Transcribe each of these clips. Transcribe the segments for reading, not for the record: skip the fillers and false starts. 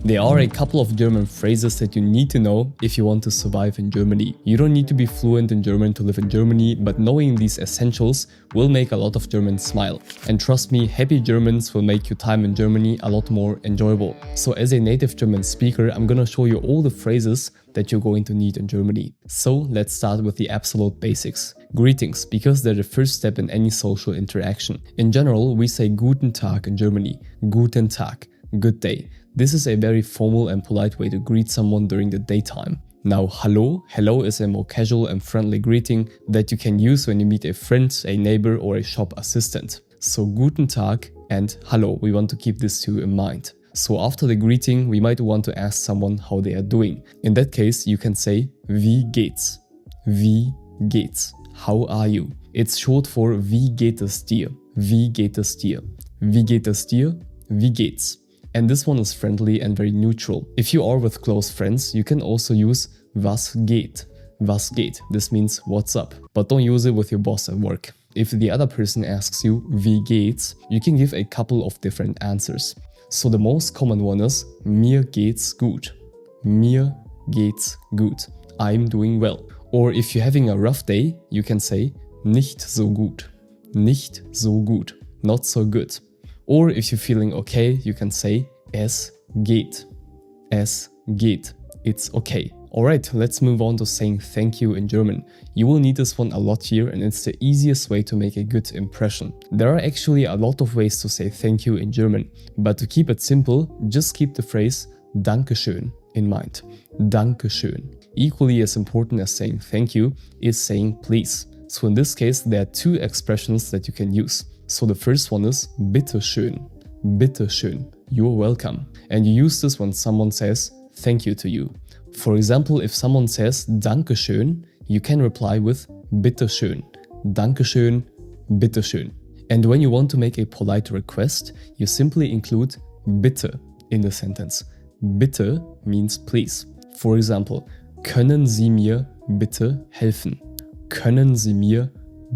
There are a couple of German phrases that you need to know if you want to survive in Germany. You don't need to be fluent in German to live in Germany, but knowing these essentials will make a lot of Germans smile. And trust me, happy Germans will make your time in Germany a lot more enjoyable. So as a native German speaker, I'm gonna show you all the phrases that you're going to need in Germany. So let's start with the absolute basics. Greetings, because they're the first step in any social interaction. In general, we say Guten Tag in Germany. Guten Tag, good day. This is a very formal and polite way to greet someone during the daytime. Now, hello is a more casual and friendly greeting that you can use when you meet a friend, a neighbor, or a shop assistant. So Guten Tag and hello, we want to keep these two in mind. So after the greeting, we might want to ask someone how they are doing. In that case, you can say Wie geht's? Wie geht's? How are you? It's short for Wie geht es dir? Wie geht es dir? Wie geht es dir? Wie geht's? And this one is friendly and very neutral. If you are with close friends, you can also use Was geht? Was geht? This means what's up. But don't use it with your boss at work. If the other person asks you Wie geht's, you can give a couple of different answers. So the most common one is Mir geht's gut. Mir geht's gut. I'm doing well. Or if you're having a rough day, you can say Nicht so gut. Nicht so gut. Not so good. Or if you're feeling okay, you can say Es geht. Es geht. It's okay. Alright, let's move on to saying thank you in German. You will need this one a lot here, and it's the easiest way to make a good impression. There are actually a lot of ways to say thank you in German, but to keep it simple, just keep the phrase Dankeschön in mind. Dankeschön. Equally as important as saying thank you is saying please. So in this case, there are two expressions that you can use. So the first one is Bitteschön. Bitteschön. You're welcome. And you use this when someone says thank you to you. For example, if someone says Dankeschön, you can reply with Bitteschön. Dankeschön, bitteschön. And when you want to make a polite request, you simply include bitte in the sentence. Bitte means please. For example, können Sie mir bitte helfen? Können Sie mir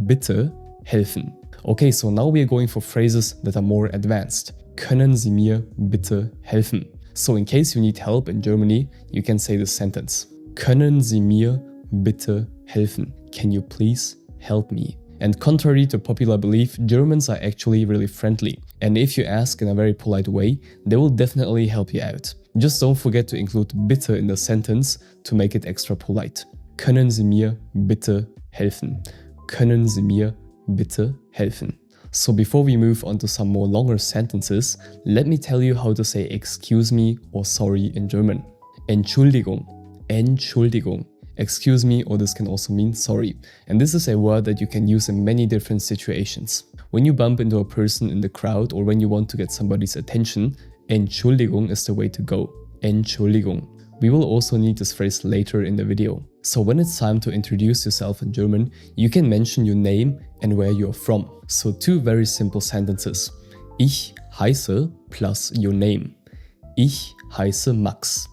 bitte helfen? Okay, so now we are going for phrases that are more advanced. Können Sie mir bitte helfen? So in case you need help in Germany, you can say this sentence. Können Sie mir bitte helfen? Can you please help me? And contrary to popular belief, Germans are actually really friendly. And if you ask in a very polite way, they will definitely help you out. Just don't forget to include bitte in the sentence to make it extra polite. Können Sie mir bitte helfen? Können Sie mir bitte helfen? So before we move on to some more longer sentences, let me tell you how to say excuse me or sorry in German. Entschuldigung. Entschuldigung. Excuse me, or this can also mean sorry. And this is a word that you can use in many different situations. When you bump into a person in the crowd or when you want to get somebody's attention, Entschuldigung is the way to go. Entschuldigung. We will also need this phrase later in the video. So when it's time to introduce yourself in German, you can mention your name and where you're from. So two very simple sentences. Ich heiße plus your name. Ich heiße Max.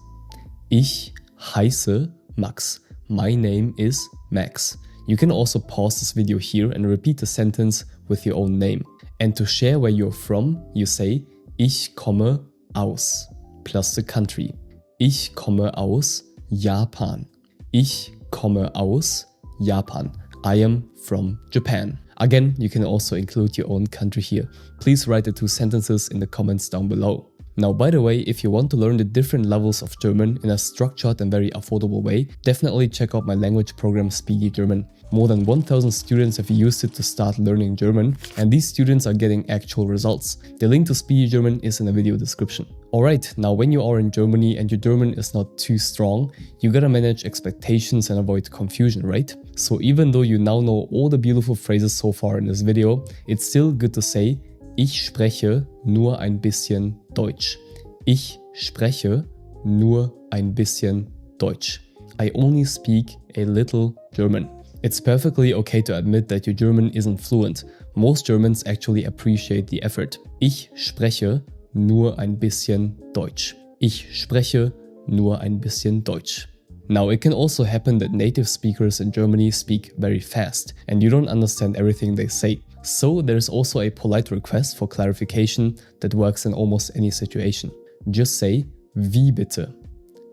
Ich heiße Max. My name is Max. You can also pause this video here and repeat the sentence with your own name. And to share where you're from, you say Ich komme aus plus the country. Ich komme aus Japan. Ich komme aus Japan. I am from Japan. Again, you can also include your own country here. Please write the two sentences in the comments down below. Now, by the way, if you want to learn the different levels of German in a structured and very affordable way, definitely check out my language program Speedy German. More than 1000 students have used it to start learning German, and these students are getting actual results. The link to Speedy German is in the video description. Alright, now when you are in Germany and your German is not too strong, you gotta manage expectations and avoid confusion, right? So even though you now know all the beautiful phrases so far in this video, it's still good to say Ich spreche nur ein bisschen Deutsch. Ich spreche nur ein bisschen Deutsch. I only speak a little German. It's perfectly okay to admit that your German isn't fluent. Most Germans actually appreciate the effort. Ich spreche nur ein bisschen Deutsch. Ich spreche nur ein bisschen Deutsch. Now, it can also happen that native speakers in Germany speak very fast and you don't understand everything they say. So there's also a polite request for clarification that works in almost any situation. Just say Wie bitte?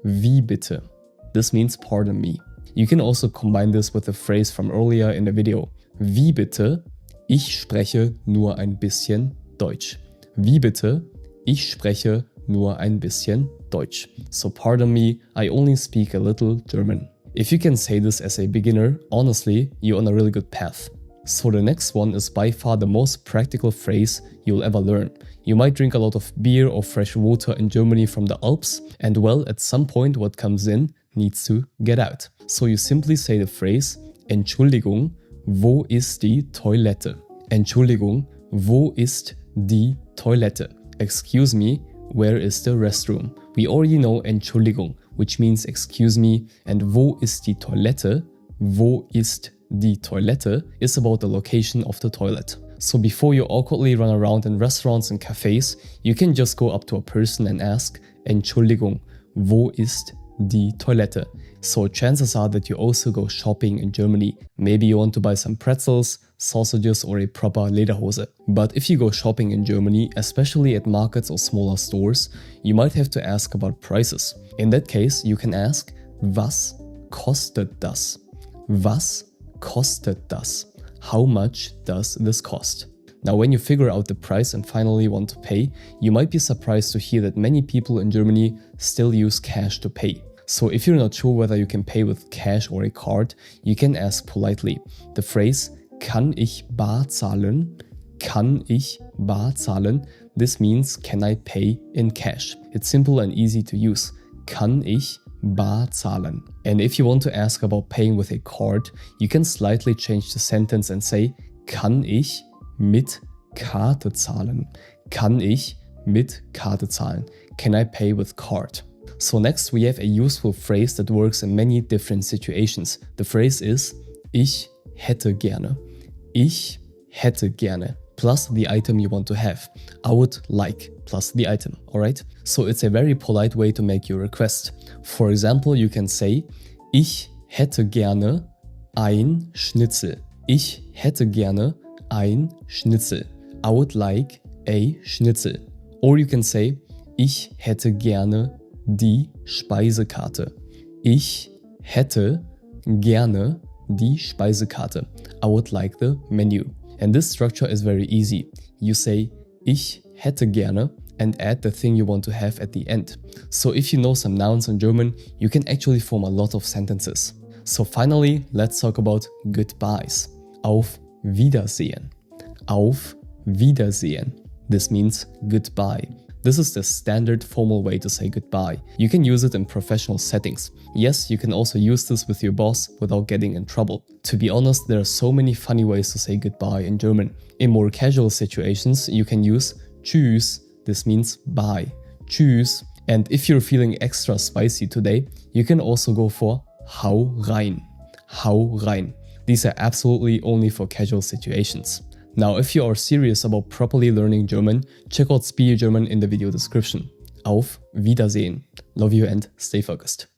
Wie bitte? This means pardon me. You can also combine this with the phrase from earlier in the video. Wie bitte? Ich spreche nur ein bisschen Deutsch. Wie bitte? Ich spreche nur ein bisschen Deutsch. So pardon me, I only speak a little German. If you can say this as a beginner, honestly, you're on a really good path. So the next one is by far the most practical phrase you'll ever learn. You might drink a lot of beer or fresh water in Germany from the Alps, and well, at some point what comes in needs to get out. So you simply say the phrase, Entschuldigung, wo ist die Toilette? Entschuldigung, wo ist die Toilette? Excuse me, where is the restroom? We already know Entschuldigung, which means excuse me, and wo ist die Toilette? Wo ist die Toilette is about the location of the toilet. So before you awkwardly run around in restaurants and cafes, you can just go up to a person and ask, Entschuldigung, wo ist die Toilette? So chances are that you also go shopping in Germany. Maybe you want to buy some pretzels, sausages or a proper Lederhose. But if you go shopping in Germany, especially at markets or smaller stores, you might have to ask about prices. In that case, you can ask, was kostet das? Was kostet das? How much does this cost? Now, when you figure out the price and finally want to pay, you might be surprised to hear that many people in Germany still use cash to pay. So if you're not sure whether you can pay with cash or a card, you can ask politely. The phrase, kann ich bar zahlen? Kann ich bar zahlen? This means, can I pay in cash? It's simple and easy to use. Kann ich bar zahlen? And if you want to ask about paying with a card, you can slightly change the sentence and say, kann ich mit Karte zahlen? Kann ich mit Karte zahlen? Can I pay with card? So next we have a useful phrase that works in many different situations. The phrase is, ich hätte gerne. Ich hätte gerne. Plus the item you want to have. I would like plus the item, alright? So it's a very polite way to make your request. For example, you can say, ich hätte gerne ein Schnitzel. Ich hätte gerne ein Schnitzel. I would like a Schnitzel. Or you can say, ich hätte gerne die Speisekarte. Ich hätte gerne die Speisekarte. I would like the menu. And this structure is very easy. You say, ich hätte gerne and add the thing you want to have at the end. So if you know some nouns in German, you can actually form a lot of sentences. So finally, let's talk about goodbyes. Auf Wiedersehen. Auf Wiedersehen. This means goodbye. This is the standard formal way to say goodbye. You can use it in professional settings. Yes, you can also use this with your boss without getting in trouble. To be honest, there are so many funny ways to say goodbye in German. In more casual situations, you can use tschüss. This means bye. Tschüss. And if you're feeling extra spicy today, you can also go for hau rein. Hau rein. These are absolutely only for casual situations. Now, if you are serious about properly learning German, check out Speedy German in the video description. Auf Wiedersehen. Love you and stay focused.